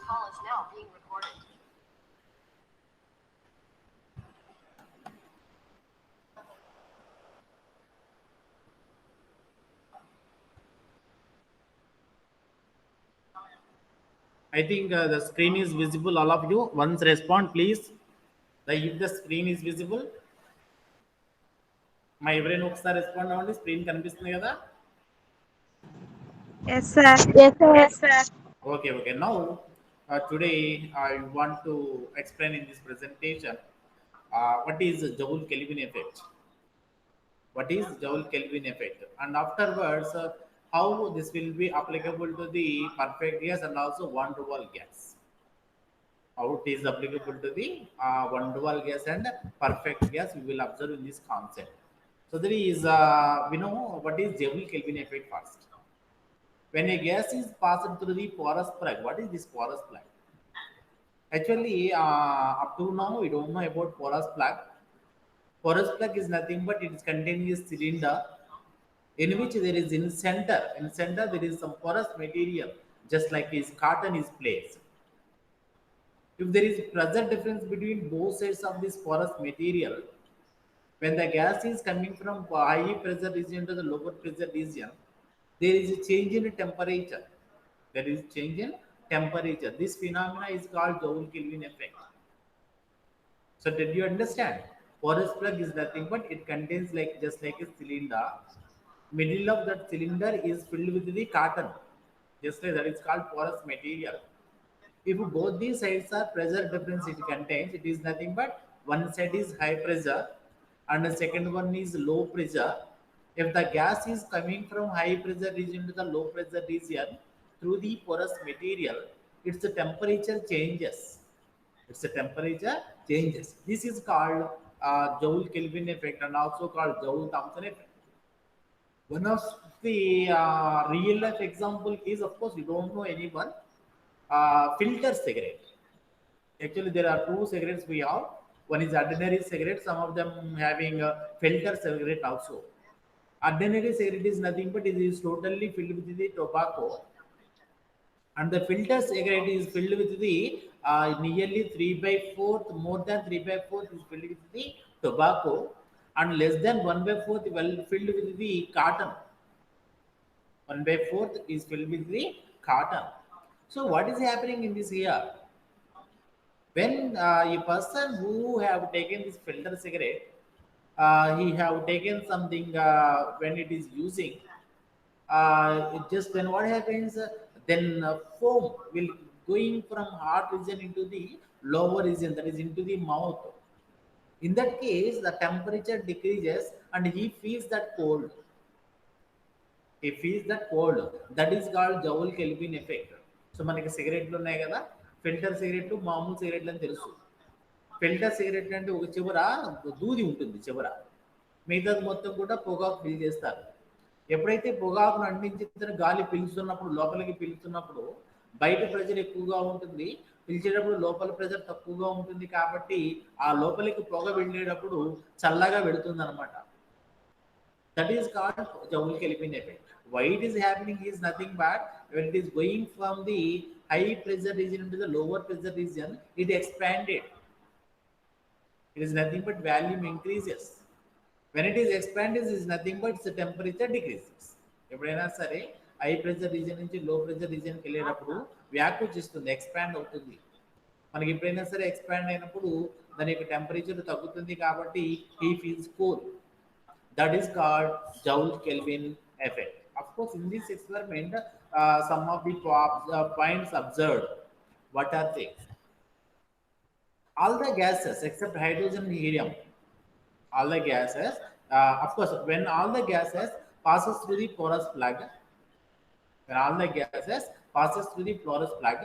I think the screen is visible, all of you. Once respond, please. If the screen is visible, మా ఎవరైనా ఒకసారి respond అవ్వండి. Screen కనిపిస్తుంది కదా? Yes, sir. Yes, sir. Yes, sir. Okay, okay. Now, today I want to explain in this presentation what is Joule Kelvin effect. What is Joule Kelvin effect? And afterwards, how this will be applicable to the perfect gas and also van der Waals gas. How it is applicable to the van der Waals gas and perfect gas, we will observe in this concept. So there is, we know what is Joule Kelvin effect first. When a gas is passed through the porous plug, what is this porous plug? Actually, up to now, we don't know about porous plug. Porous plug is nothing but it is contained in a cylinder in which there is in center. In center, there is some porous material, just like is cotton is placed. If there is pressure difference between both sides of this porous material, when the gas is coming from high pressure region to the lower pressure region, there is a change in temperature. There is change in temperature. This phenomena is called Joule Kelvin effect. So did you understand? Porous plug is nothing but it contains like just like a cylinder. Middle of that cylinder is filled with the cotton. Just like that is called porous material. If both these sides are pressure difference it contains, it is nothing but one side is high pressure and the second one is low pressure. If the gas is coming from high pressure region to the low pressure region through the porous material, its temperature changes. Its temperature changes. This is called Joule Kelvin effect and also called Joule Thomson effect. One of the real life example is, of course, you don't know anyone, filter cigarette. Actually, there are two cigarettes we have. One is ordinary cigarette, some of them having a filter cigarette also. Ordinary cigarette is nothing but it is totally filled with the tobacco, and the filter cigarette is filled with the nearly 3 by 4th, more than 3 by 4th is filled with the tobacco, and less than 1 by 4th well filled with the cotton. 1 by 4th is filled with the cotton. So what is happening in this here? When a person who have taken this filter cigarette, he have taken something when it is using, it just then what happens? Then foam will going from heart region into the lower region, that is into the mouth. In that case, the temperature decreases and he feels that cold. He feels that cold. That is called Joule Kelvin effect. So మనకి సిగరెట్లు ఉన్నాయి కదా, filter సిగరెట్లు మామూలు సిగరెట్లు అని తెలుసు. Filter cigarette అంటే ఒక చివర దూది ఉంటుంది, చివర మిగతాది మొత్తం కూడా పొగాకు ఫిల్ చేస్తారు. ఎప్పుడైతే పొగాకును అంటించిన గాలి పీల్చుతున్నప్పుడు, లోపలికి పీల్చుతున్నప్పుడు బయట ప్రెజర్ ఎక్కువగా ఉంటుంది, పిలిచేటప్పుడు లోపల ప్రెజర్ తక్కువగా ఉంటుంది, కాబట్టి ఆ లోపలికి పొగ వెళ్ళేటప్పుడు చల్లగా వెళుతుంది అనమాట. That is called Joule Kelvin effect. Why it is happening is nothing but when it is going from the high pressure region into the lower pressure region, it expanded. It is nothing but volume increases. When it is expanded, it is nothing but the temperature decreases. ఎప్పుడైనా సరే high pressure reason నుంచి లో pressure రీజన్కి వెళ్ళేటప్పుడు వ్యాకోచిస్తుంది, expand అవుతుంది. మనకి ఎప్పుడైనా సరే expand అయినప్పుడు దాని యొక్క టెంపరేచర్ తగ్గుతుంది, కాబట్టి he feels cool. That is called Joule Kelvin effect. Of course, in this experiment, some of the points observed. What are they? All the gases except hydrogen and helium, all the gases, of course, when all the gases passes through the porous plug, when all the gases passes through the porous plug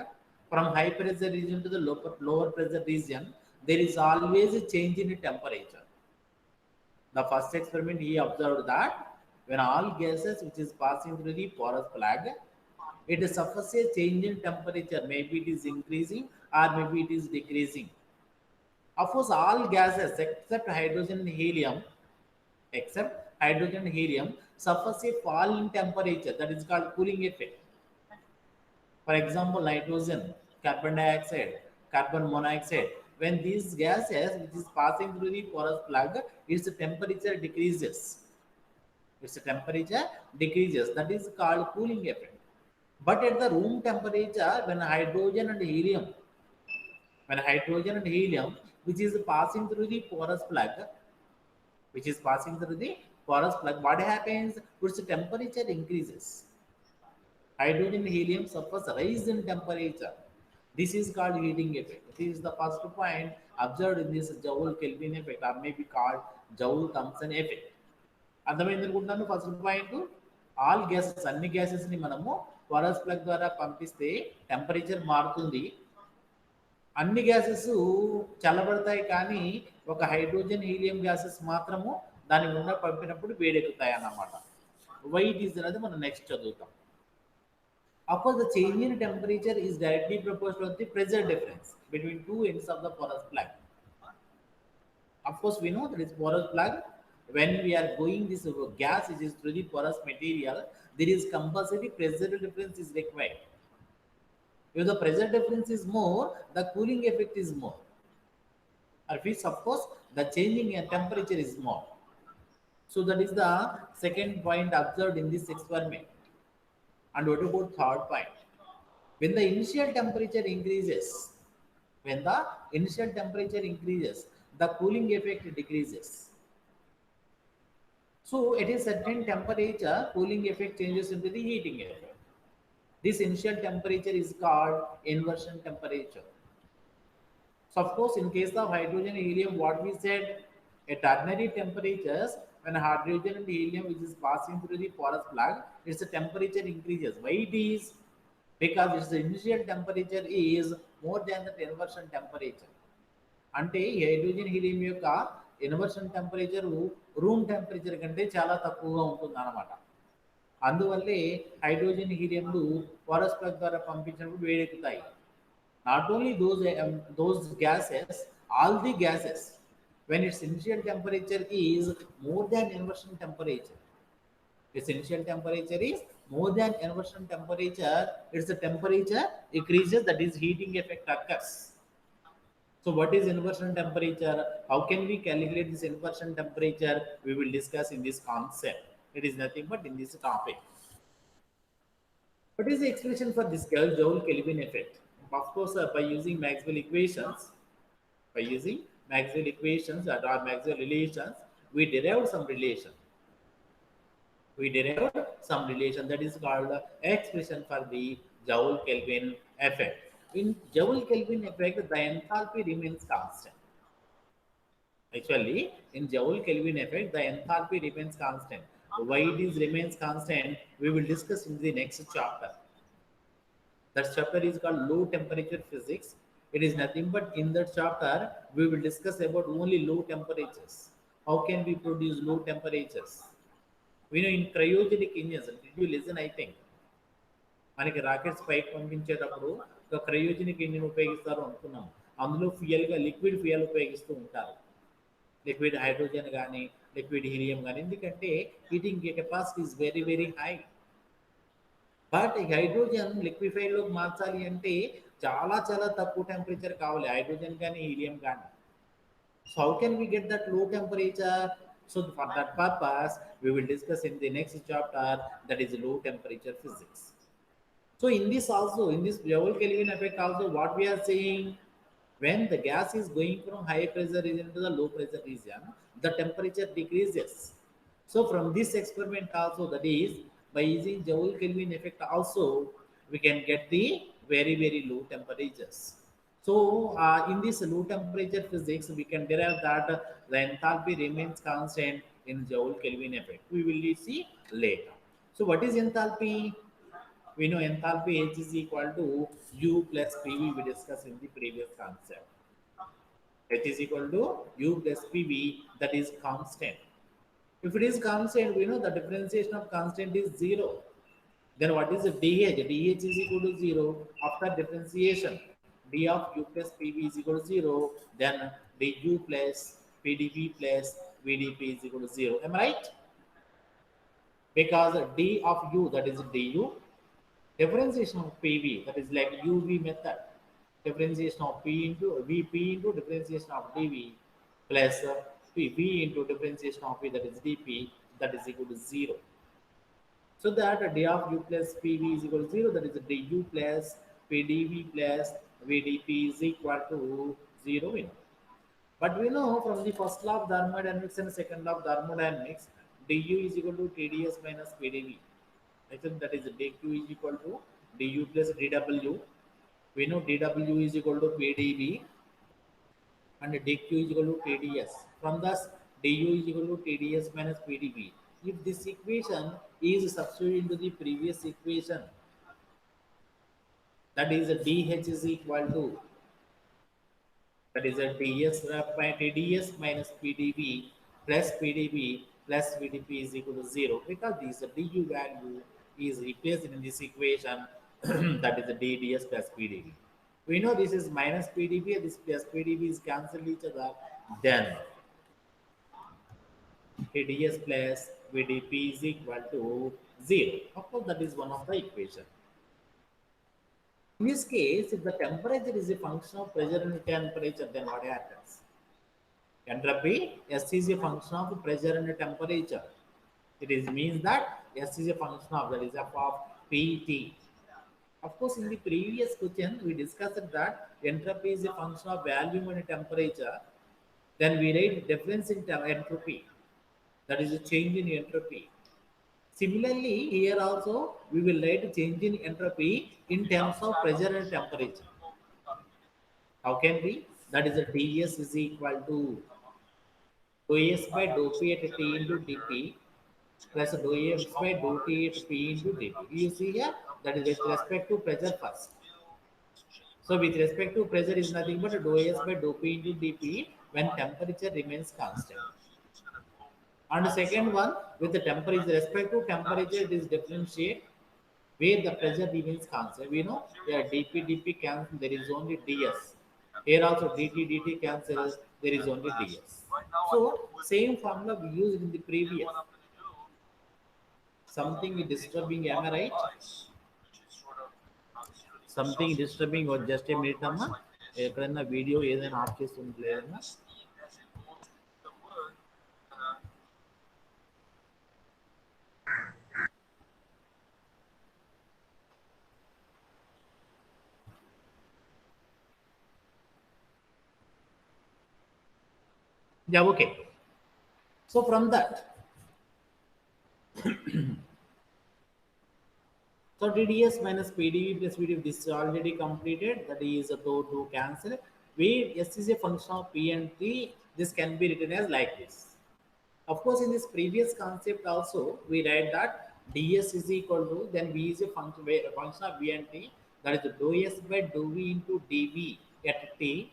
from high pressure region to the lower pressure region, there is always a change in the temperature. The first experiment he observed that when all gases which is passing through the porous plug, it suffers a change in temperature. Maybe it is increasing or maybe it is decreasing. Of course, all gases except hydrogen and helium suffers a fall in temperature. That is called cooling effect. For example, nitrogen carbon dioxide, carbon monoxide. When these gases which is passing through the porous plug, its temperature decreases. Its temperature decreases. That is called cooling effect. But at the room temperature, when hydrogen and helium, which is passing through the porous plug, which is passing through the porous plug, what happens? Its temperature increases. Hydrogen and helium suffers rise in temperature. This is called heating effect. This is the first point observed in this Joule Kelvin effect, or may be called Joule Thomson effect. అర్థమైంది అనుకుంటున్నాను. First point, all gases, అన్ని గ్యాసెస్ని మనము porous plug ద్వారా పంపిస్తే temperature మారుతుంది. అన్ని gases చల్లబడతాయి, కానీ ఒక హైడ్రోజన్ హీలియం గ్యాసెస్ మాత్రము దాని గుండా పంపినప్పుడు వేడెక్కుతాయి అన్నమాట. వైట్ ఈజ్ అనేది మనం నెక్స్ట్ చదువుతాం. Of course, the change in temperature is directly proportional to the pressure difference between two ends of the porous plug. Of course, we know that it's porous plug. When we are going this gas which is through the porous material, there is compulsory pressure difference is required. If the pressure difference is more, the cooling effect is more. Or if of course the changing in temperature is more. So that is the second point observed in this experiment. And what about third point? When the initial temperature increases, when the initial temperature increases, the cooling effect decreases. So at a certain temperature, cooling effect changes into the heating effect. This initial temperature is called inversion temperature. So of course, in case of hydrogen and helium, what we said, at ordinary temperatures, when hydrogen and helium which is passing through the porous plug, its temperature increases. Why it is? Because its initial temperature is more than the inversion temperature. అంటే ఈ hydrogen helium యొక్క inversion temperature room temperature కంటే చాలా తక్కువగా ఉంటుంది అన్నమాట. అందువల్లే hydrogen హీలియంలు porous plug ద్వారా పంపించినప్పుడు వేడెక్కుతాయి. Not only those gases, all the gases, when its initial temperature is more than inversion temperature, its initial temperature is more than inversion temperature, its temperature increases, that is heating effect occurs. So what is inversion temperature? How can we calculate this inversion temperature? We will discuss in this concept. It is nothing but in this topic. What is the expression for this Joule Kelvin effect? Of course, by using Maxwell equations, or Maxwell relations, we derived some relation. That is called expression for the Joule Kelvin effect. In Joule Kelvin effect, the enthalpy remains constant. Actually, in Joule Kelvin effect, the enthalpy remains constant. Why it remains constant, we will discuss in the next chapter. That chapter is called low temperature physics. It is nothing but in that chapter we will discuss about only low temperatures. How can we produce low temperatures? We know in cryogenic engines, did you listen? I think మనకి rockets పైకి పంపించేటప్పుడు ఒక cryogenic engine ఉపయోగిస్తారు అనుకున్నాం. అందులో ఫ్యూయల్గా liquid fuel ఉపయోగిస్తూ ఉంటారు, liquid hydrogen కానీ liquid helium కానీ. ఎందుకంటే heating capacity is very very high. But ఈ హైడ్రోజన్ లిక్విఫైడ్లోకి మార్చాలి అంటే చాలా చాలా తక్కువ టెంపరేచర్ కావాలి, హైడ్రోజన్ కానీ హీలియం కానీ. So how can we get that low temperature? So for that purpose, we will discuss in the next chapter, that is low temperature physics. So in this also, in this Joule Kelvin effect also, what we are saying, when the gas is going from high pressure region to the low pressure region, the temperature decreases. So from this experiment also, that is by using Joule Kelvin effect also, we can get the very very low temperatures. So in this low temperature physics, we can derive that the enthalpy remains constant in Joule Kelvin effect. We will see later. So what is enthalpy? We know enthalpy H is equal to U plus PV. We discussed in the previous concept. H is equal to U plus PV, that is constant. If it is constant, we know the differentiation of constant is 0. Then what is the dH? dH is equal to 0 after differentiation. D of U plus PV is equal to 0. Then du plus PdV plus VdP is equal to 0. Am I right? Because D of U, that is du, differentiation of PV, that is like UV method. differentiation of P into Vp into differentiation of dV plus P into differentiation of P, that is dP, that is equal to 0. So that d of u plus pv is equal to 0, that is du plus pdv plus vdp is equal to 0. We know. But we know from the first law of thermodynamics and second law of thermodynamics, du is equal to tds minus pdv. I think that is dq is equal to du plus dw. We know dw is equal to pdv and dq is equal to tds. From thus, du is equal to tds minus pdv. If this equation is substituted into the previous equation, that is dh is equal to, that is a ds by tds minus pdv plus pdv plus vdp is equal to 0, because this du value is replaced in this equation that is the dds plus pdv. We know this is minus pdv, this plus pdv is cancelled each other, then TDS plus VDP is equal to 0. Of course, that is one of the equation. In this case, if the temperature is a function of pressure and temperature, then what happens? Entropy, S is a function of pressure and temperature. It is means that S is a function of, that is f of PT. Of course, in the previous question, we discussed that entropy is a function of volume and temperature. Then we write difference in entropy. That is a change in entropy. Similarly, here also we will write change in entropy in terms of pressure and temperature. How can we? That is a ds is equal to dou s by dou p at t into dp plus dou s by dou t at p into dt. You see here, that is with respect to pressure first. So with respect to pressure is nothing but dou s by dou p into dp when temperature remains constant. And the second one, with the temperature, with respect to temperature, it is differentiate where the pressure remains constant. We know there dp dp cancel, there is only ds. Here also dt dt cancels, there is only ds. So same formula we used in the previous. Something disturbing, am I right? Something disturbing or just a minute అమ్మా, ఎక్కడైనా video ఏదైనా of చేస్తుంది లేదన్నా. Yeah, okay. So from that, so TDS minus PDV plus VDV, this is already completed. That is a to cancel. We S is a function of P and T. This can be written as like this. Of course, in this previous concept also, we write that ds is equal to, then v is a function of v and t, that is dou s by dou v into dv at t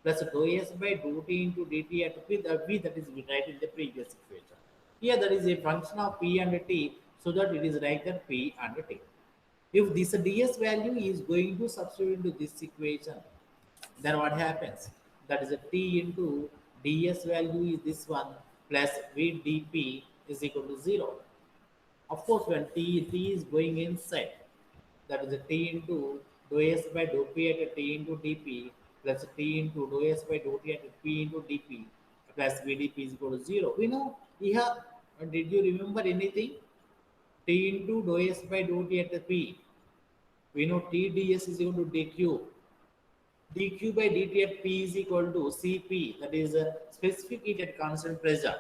plus dou s by dou t into dt at p, the v that is we write in the previous equation. Here that is a function of p and t, so that it is like that p and t. If this ds value is going to substitute into this equation, then what happens? That is a t into ds value is this one plus v dp is equal to 0. Of course, when t is going inside, that is a t into dou s by dou p at t into dp plus t into dou s by dou t at p into dp plus vdp is equal to 0. We know here, did you remember anything? T into dou s by dou t at p. We know t ds is equal to dq. dq by dt at p is equal to Cp, that is a specific heat at constant pressure.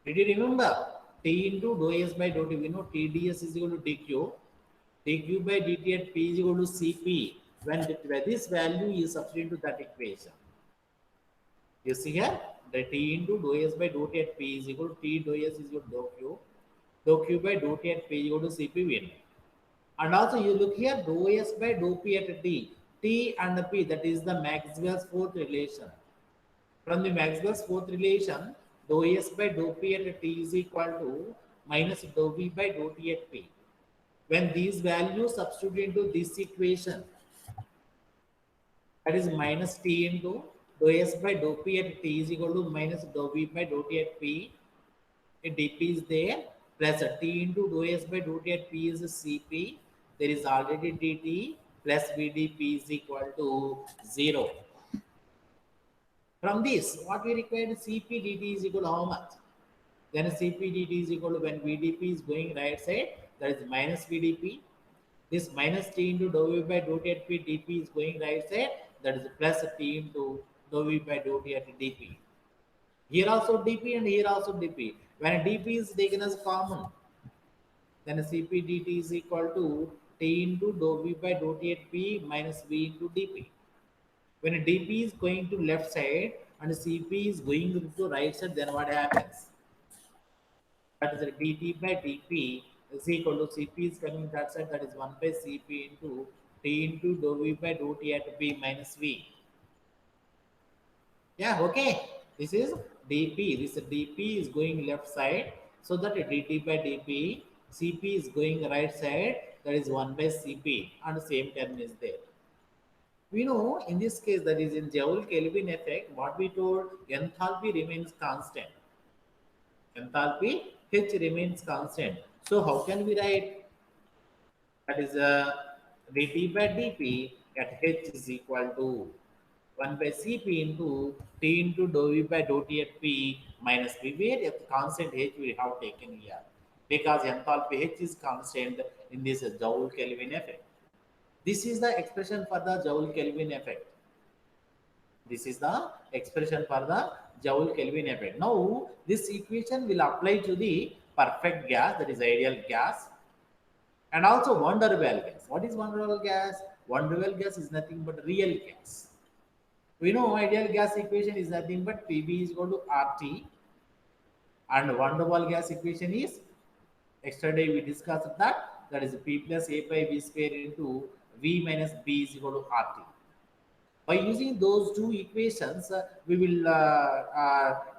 Did you remember? T into dou s by dou t, we know Tds is equal to dq. dq by dt at p is equal to Cp. When this value is substituted to that equation. You see here, the T into dou s by dou t at p is equal to T dou s is equal to dou q. Dou q by dou t at p is equal to Cp we know. And also you look here, dou s by dou p at t. T and P, that is the Maxwell's fourth relation. From the Maxwell's fourth relation, dou S by dou P at T is equal to minus dou V by dou T at P. When these values substitute into this equation, that is minus T into dou S by dou P at T is equal to minus dou V by dou T at P. A dP is there, plus T into dou S by dou T at P is Cp. There is already dt. plus VDP is equal to 0. From this, what we required CPDT is equal to how much? Then CPDT is equal to when VDP is going right side, that is minus VDP. This minus T into dou V by dou T at P dP is going right side, that is plus T into dou V by dou T at dP. Here also dP and here also dP. When dP is taken as common, then Cp dt is equal to T into dou V by dou T at P minus V into dP. When dP is going to left side and Cp is going to right side, then what happens? That is dt by dP is equal to Cp is coming that side, that is 1 by Cp into T into dou V by dou T at P minus V. Yeah, okay. This is dp. This dp is going left side, so that dt by dp, cp is going right side. That is 1 by cp, and the same term is there. We know in this case, that is in Joule Kelvin effect, what we told, enthalpy remains constant. Enthalpy H remains constant. So how can we write? That is dt by dp at H is equal to 1 by Cp into T into dou V by dou T at P minus P, where the constant H we have taken here. Because enthalpy H is constant in this Joule Kelvin effect. This is the expression for the Joule Kelvin effect. This is the expression for the Joule Kelvin effect. Now, this equation will apply to the perfect gas, that is ideal gas, and also van der Waals gas. What is van der Waals gas? Van der Waals gas is nothing but real gas. We know ideal gas equation is nothing but Pv is equal to RT, and van der Waals gas equation is, yesterday we discussed that is P plus A by V square into V minus B is equal to RT. By using those two equations, we will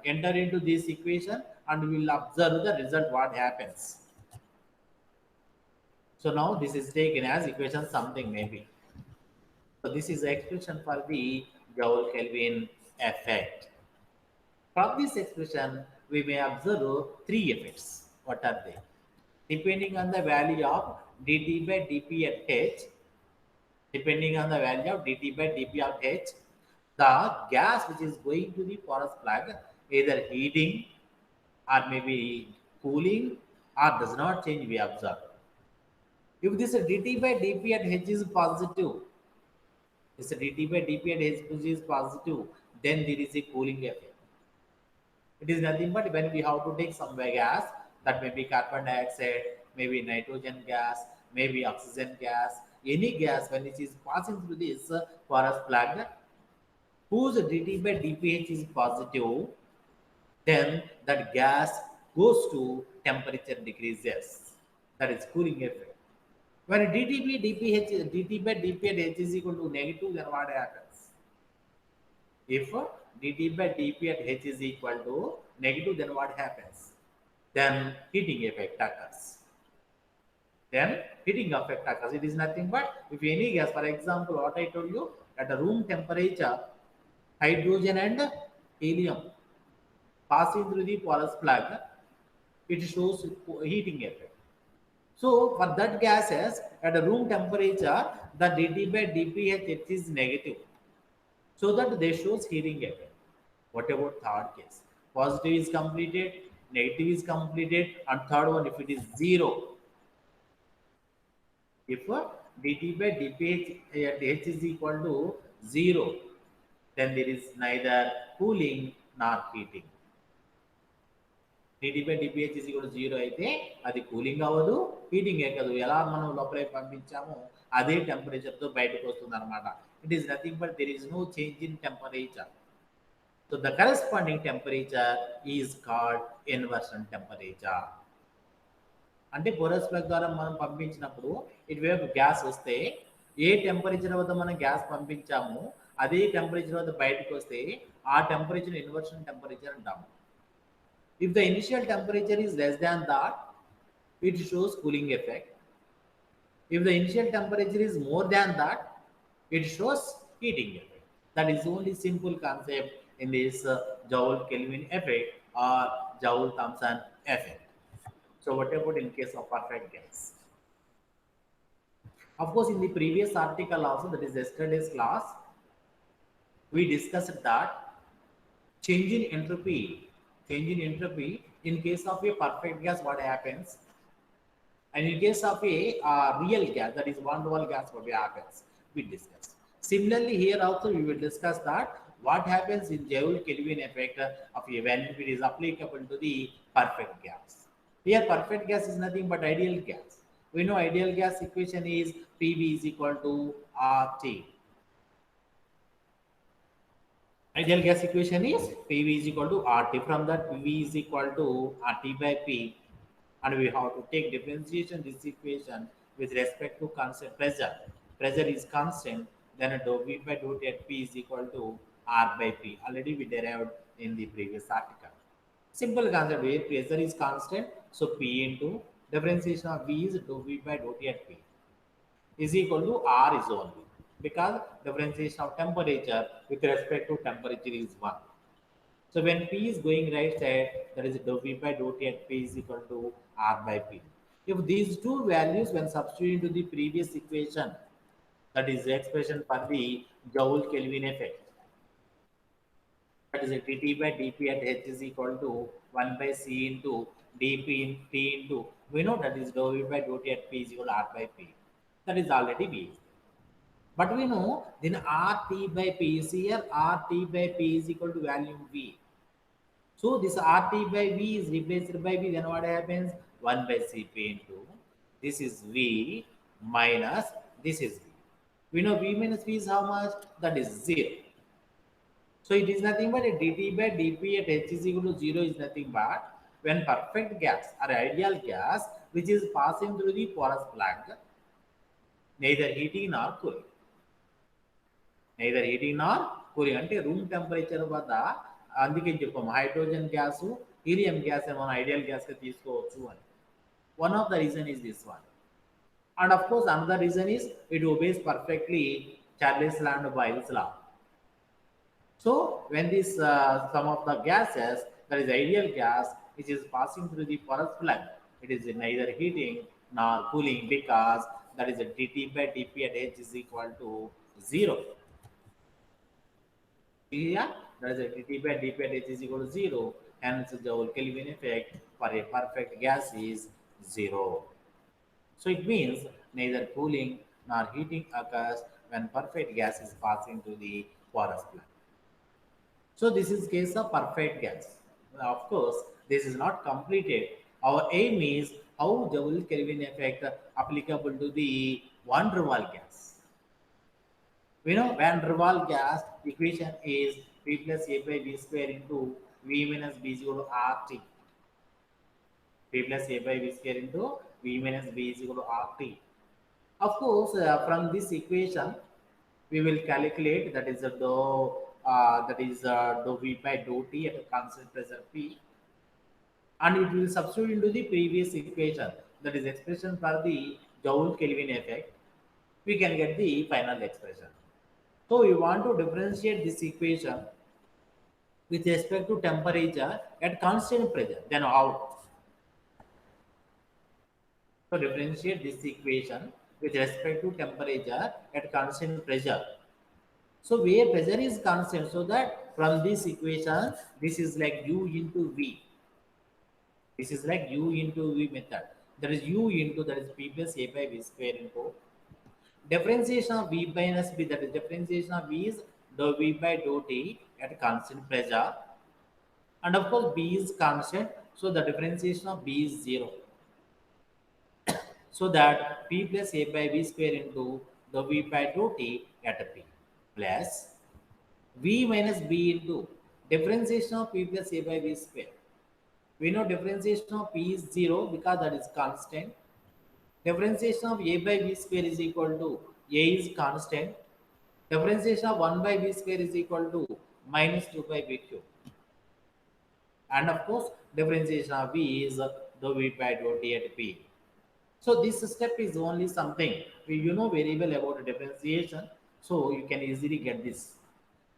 enter into this equation and we will observe the result what happens. So now this is taken as equation something maybe. So this is the expression for the Joule Kelvin effect. From this expression, we may observe three effects. What are they? Depending on the value of dt by dp at h, depending on the value of dt by dp of h, the gas which is going to the porous plug either heating or maybe cooling or does not change, we observe. If this dt by dp at h is positive, this dt by dp at h is positive, then there is a cooling effect. It is nothing but when we have to take some gas, that may be carbon dioxide, maybe nitrogen gas, maybe oxygen gas, any gas when it is passing through this porous plug, whose dt by dph is positive, then that gas goes to temperature decreases. That is cooling effect. When dt by dp at h is equal to negative, then what happens? If dt by dp at h is equal to negative, then what happens? Then heating effect occurs. Then heating effect occurs. It is nothing but if any gas, for example, what I told you, at a room temperature, hydrogen and helium passing through the porous plug, it shows heating effect. So for that gases at a room temperature, the dt by dph is negative, so that they shows heating effect. What about third case? Positive is completed, negative is completed, and third one, if it is zero, if dt by dph at h is equal to 0, then there is neither cooling nor heating. dt by dph is equal to 0 అయితే అది cooling అవ్వదు, heating ఎక్కదు. ఎలా మనం లోపలికి పంపించామో అదే టెంపరేచర్తో బయటకు వస్తుంది అనమాట. It is nothing but there is no change in temperature. So the corresponding temperature is called inversion temperature. అంటే పోరస్ ప్లగ్ ద్వారా మనం పంపించినప్పుడు ఇటువైపు గ్యాస్ వస్తే ఏ టెంపరేచర్ వద్ద మనం గ్యాస్ పంపించాము అదే టెంపరేచర్ వద్ద బయటకు వస్తే ఆ టెంపరేచర్ ఇన్వర్షన్ టెంపరేచర్ అంటాము. If the initial temperature is less than that, it shows cooling effect. If the initial temperature is more than that, it shows heating effect. That is only simple concept in this Joule Kelvin effect or Joule Thomson effect. So what about in case of perfect gas? Of course, in the previous article also, that is yesterday's class, we discussed that change in entropy, in case of a perfect gas, what happens? And in case of a real gas, that is one dual gas, what happens? We discuss. Similarly, here also we will discuss that what happens in Joule Kelvin effect of a when it is applicable to the perfect gas. Here, perfect gas is nothing but ideal gas. We know ideal gas equation is PV is equal to RT. Ideal gas equation is PV is equal to RT. From that, PV is equal to RT by P, and we have to take differentiation this equation with respect to constant pressure. Pressure is constant, then dou V by dou T at P is equal to R by P. Already we derived in the previous article. Simple concept where pressure is constant, so P into differentiation of V is dou V by dou T at P is equal to R is only, because differentiation of temperature with respect to temperature is 1. So when P is going right side, that is dou V by dou T at P is equal to R by P. If these two values when substituted into the previous equation, that is the expression for the Joule Kelvin effect, that is a dt by dp at h is equal to 1 by c into dp in t into, we know that is dou v by dou t at p is equal to r by p. That is already v. But we know then rt by p is here, rt by p is equal to value v. So this rt by v is replaced by v, then what happens? 1 by cp into, this is v minus, this is v. We know v minus v is how much? That is 0. So it is nothing but a dt by dp at h is equal to 0 is nothing but when perfect gas or ideal gas which is passing through the porous plug, neither heating nor cooling. Neither heating nor cooling అంటే room temperature వద్ద, అందుకే చెప్పాము hydrogen gas helium gas ఏమైనా ideal గ్యాస్గా తీసుకోవచ్చు అని. One of the reason is this one. And of course another reason is it obeys perfectly Charles Lamb-Boyle's law. So when this some of the gases, that is ideal gas, which is passing through the porous plug, it is neither heating nor cooling because that is a dt by dp at h is equal to 0. Here, that is a dt by dp at h is equal to 0. Hence, the Joule Kelvin effect for a perfect gas is 0. So it means neither cooling nor heating occurs when perfect gas is passing through the porous plug. So this is case of perfect gas. Of course, this is not completed. Our aim is how Joule Kelvin effect applicable to the van der Waals gas. We know van der Waals gas equation is P plus A by V square into V minus B is equal to RT. P plus A by V square into V minus B is equal to RT. Of course, from this equation, we will calculate that is a dou V by dou T at a constant pressure P, and it will substitute into the previous equation, that is expression for the Joule Kelvin effect. We can get the final expression. So we want to differentiate this equation with respect to temperature at constant pressure. Then how? So differentiate this equation with respect to temperature at constant pressure. So where pressure is constant, so that from this equation, this is like u into v. This is like u into v method. That is u into, that is P plus A by V square into differentiation of V minus B, that is differentiation of V is dou V by dou T at constant pressure. And of course B is constant, so the differentiation of B is 0. So that P plus A by V square into dou V by dou T at P plus V minus B into differentiation of P plus A by V square. We know differentiation of P is 0 because that is constant. Differentiation of A by V square is equal to A is constant. Differentiation of 1 by V square is equal to minus 2 by V cube. And of course, differentiation of V is dou V by dou T at P. So this step is only something you know very well about differentiation, so you can easily get this.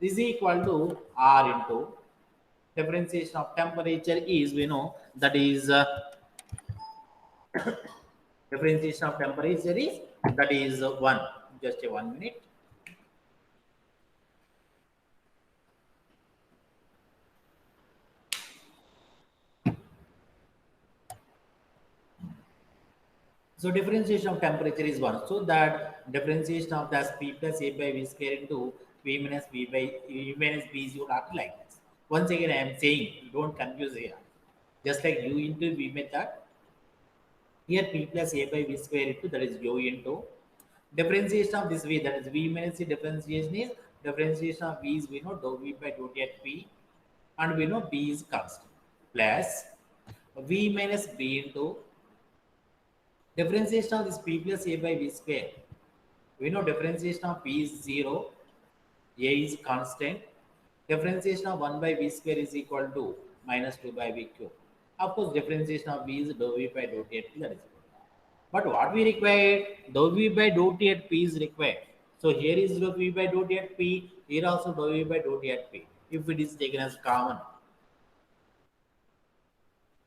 This is equal to R into differentiation of temperature is, we know that is differentiation of temperature is That is 1. Just a 1 minute. So differentiation of temperature is 1. So that differentiation of that P plus A by V square into V minus V by V minus B is not like this. Once again, I am saying, don't confuse here. Just like U into V method, here P plus A by V square into, that is U into differentiation of this V, that is V minus C differentiation is differentiation of V is we know dou V by dou T at P, and we know B is constant, plus V minus B into differentiation of this P plus A by V square. We know differentiation of P is 0, A is constant. Differentiation of 1 by V square is equal to minus 2 by V cube. Of course, differentiation of V is dou V by dou T at P, that is good. But what we require, dou V by dou T at P is required. So here is dou V by dou T at P, here also dou V by dou T at P. If it is taken as common,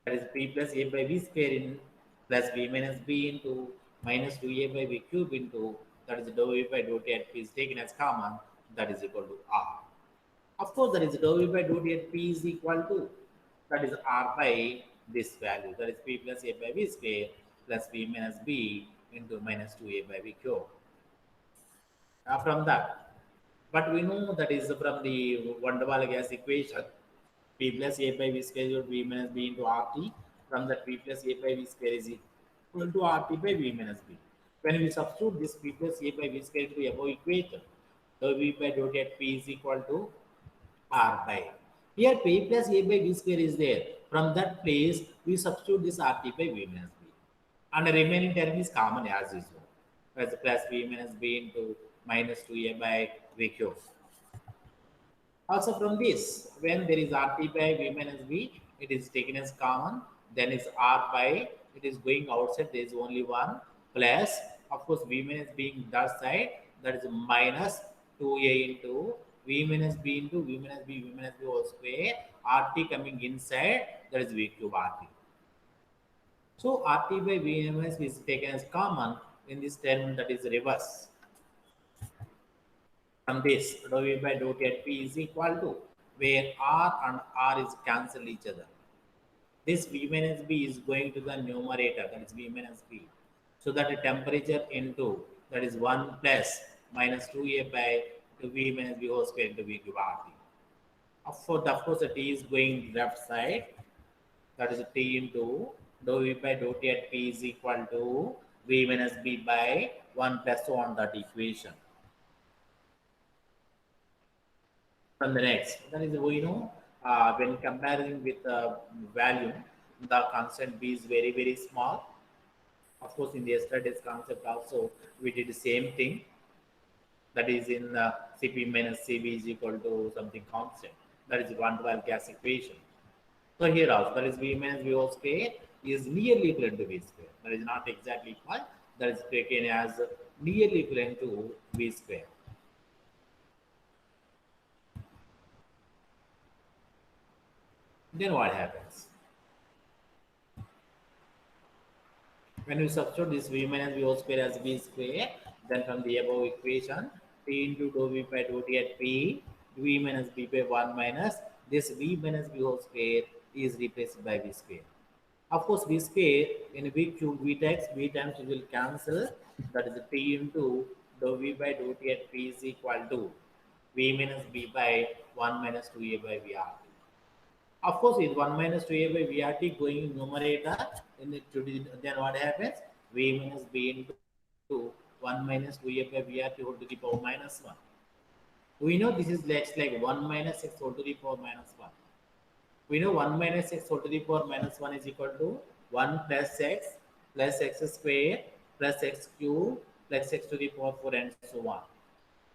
that is P plus A by V square in plus V minus B into minus 2A by V cube into, that is dou V by dou T at P is taken as common, that is equal to R. Of course, that is dou V by dou T at P is equal to, that is R by this value, that is P plus A by V square plus V minus B into minus 2A by V cube. From that, but we know that is from the van der Waals gas equation, P plus A by V square is V minus B into RT. From that, P plus A by V square is equal to RT by V minus B. When we substitute this P plus A by V square into the above equation, dou V by dou T at P is equal to R by. Here, P plus A by V square is there. From that place, we substitute this RT by V minus B. And the remaining term is common as usual. As plus V minus B into minus 2A by V cube. Also from this, when there is RT by V minus B, it is taken as common. Then is R by, it is going outside, there is only one, plus, of course, V minus being that side, that is minus 2A into V minus B into V minus B, V minus B whole square, RT coming inside, that is V cube RT. So RT by V minus B is taken as common in this term, that is reverse. From this, dou V by dou T at P is equal to, where R and R is cancel each other. This V minus B is going to the numerator, that is V minus B. So that the temperature into, that is 1 plus minus 2A by V minus B whole square into V cube RT. Of course, the T is going left side, that is T into dou V by dou T at P is equal to V minus B by 1 plus 2 on that equation. From the next, that is, we know when comparing with value, the constant B is very, very small. Of course, in the yesterday's concept also, we did the same thing. That is in Cp minus Cv is equal to something constant. That is van der Waals gas equation. So here also, that is V minus V whole square is nearly equivalent to V square. That is not exactly equal. That is taken as nearly equivalent to V square. Then what happens? When we substitute this V minus V whole square as V square, then from the above equation, P into dou V by dou T at P, V minus B by 1 minus this V minus V whole square is replaced by V square. Of course, V square in V cube, V times it will cancel. That is P into dou V by dou T at P is equal to V minus B by 1 minus 2A by VRT. Of course, is 1 minus 2A by VRT going in numerator, in the, then what happens? V minus B into 1 minus 2A by VRT whole to the power minus 1. We know this is like 1 minus x whole to the power minus 1. We know 1 minus x whole to the power minus 1 is equal to 1 plus x square plus x cube plus x to the power 4 and so on.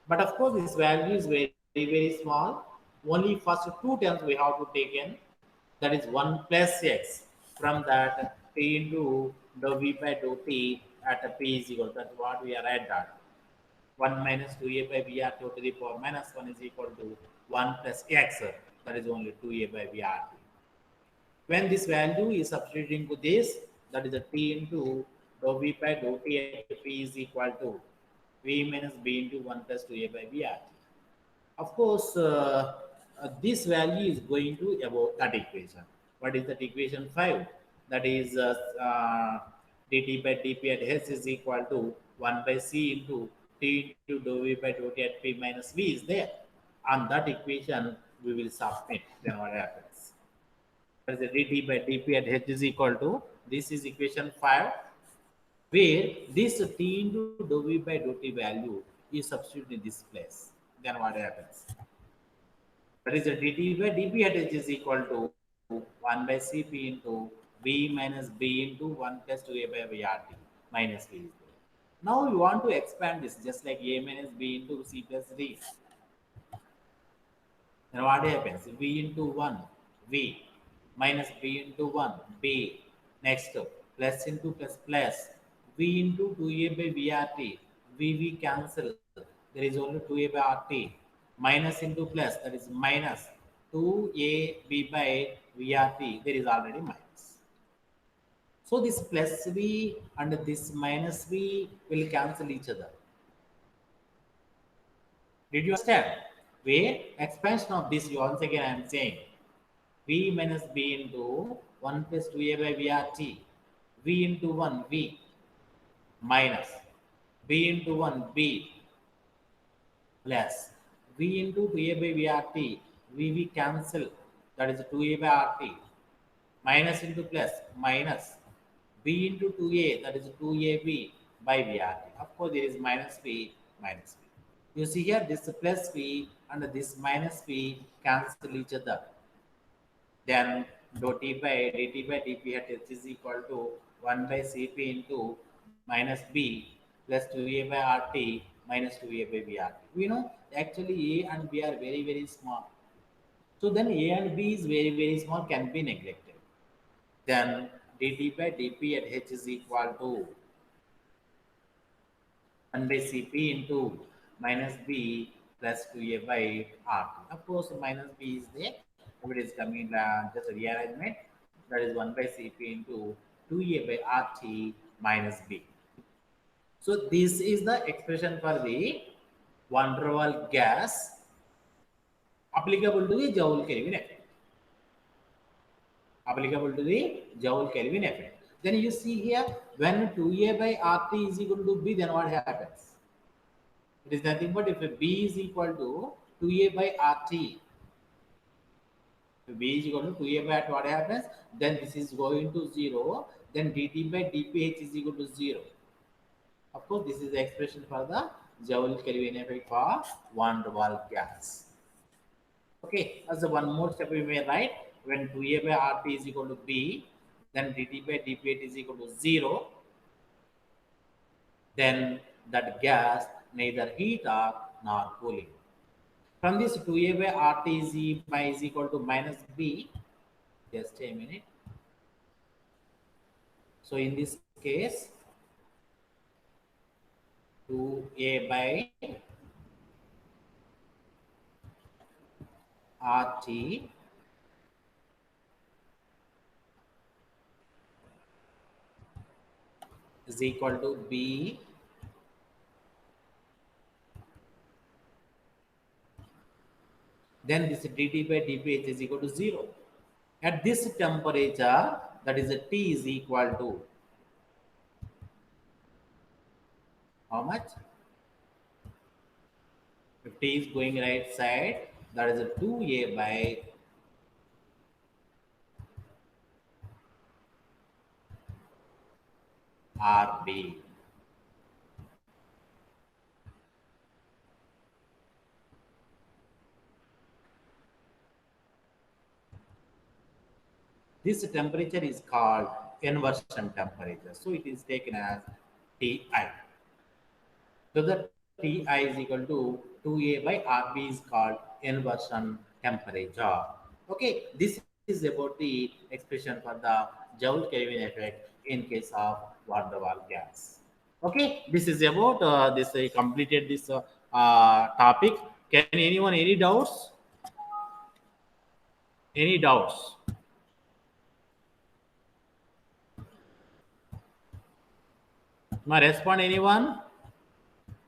But of course, this value is very, very small. Only first two terms we have to take in, that is 1 plus x. From that, t into dou v by dou t at a p is equal. That's what we are at that. 1 minus 2a by vr to the power minus 1 is equal to 1 plus x. That is only 2a by vrt. When this value is substituting to this, that is a t into dou v by dou t at p is equal to v minus b into 1 plus 2a by v r. Of course, this value is going to about that equation. What is that equation 5? That is dt by dp at h is equal to 1 by c into t into dou v by dou t at p minus v is there. On that equation, we will submit. Then what happens? That is the dt by dp at h is equal to, this is equation 5, where this t into dou v by dou t value is substituted in this place. Then what happens? That is the dt by dp at h is equal to 1 by cp into v minus b into 1 plus 2a by vrt minus v is there. Now we want to expand this just like a minus b into c plus d. Then what happens? V into 1, V minus B into 1, B. Next, plus into plus plus. V into 2A by VRT. V cancel. There is only 2A by RT. Minus into plus, that is minus 2AB by VRT. There is already minus. So this plus V and this minus V will cancel each other. Did you understand? Where expansion of this, once again I am saying, v minus b into 1 plus 2a by vrt, v into 1 v minus b into 1 b plus v into 2a by vrt, v cancel, that is 2a by rt, minus into plus minus b into 2a, that is 2ab by vrt. Of course, there is minus b minus b. You see here, this plus p and this minus p cancel each other. Then dou t by dt by dp at h is equal to 1 by cp into minus b plus 2a by rt minus 2a by brt. We know actually a and b are very, very small. So then a and b is very, very small, can be neglected. Then dt by dp at h is equal to 1 by cp into minus b plus 2a by rt. Of course, minus b is there. If it is coming just a rearrangement, that is 1 by cp into 2a by rt minus b. So this is the expression for the van der Waals gas applicable to the Joule Kelvin effect. Applicable to the Joule Kelvin effect. Then you see here, when 2a by rt is equal to b, then what happens? It is nothing but if b is equal to 2a by rt. If b is equal to 2a by rt, what happens? Then this is going to 0. Then dt by dph is equal to 0. Of course, this is the expression for the Joule Kelvin effect for van der Waals gas. Okay, as a one more step we may write, when 2a by rt is equal to b, then dt by dph is equal to 0, then that gas neither heat up nor cooling. From this 2a by rt is equal to minus b. Just a minute. So in this case, 2a by rt is equal to b then this dt by dph is equal to 0. At this temperature, that is a T is equal to how much? If T is going right side, that is a 2a by RB. This temperature is called inversion temperature. So it is taken as Ti. So the Ti is equal to 2a by RB is called inversion temperature. Okay, this is about the expression for the Joule Kelvin effect in case of van der Waals gas. Okay, this is about this. I completed this topic. Can anyone any doubts? Any doubts? My respond anyone?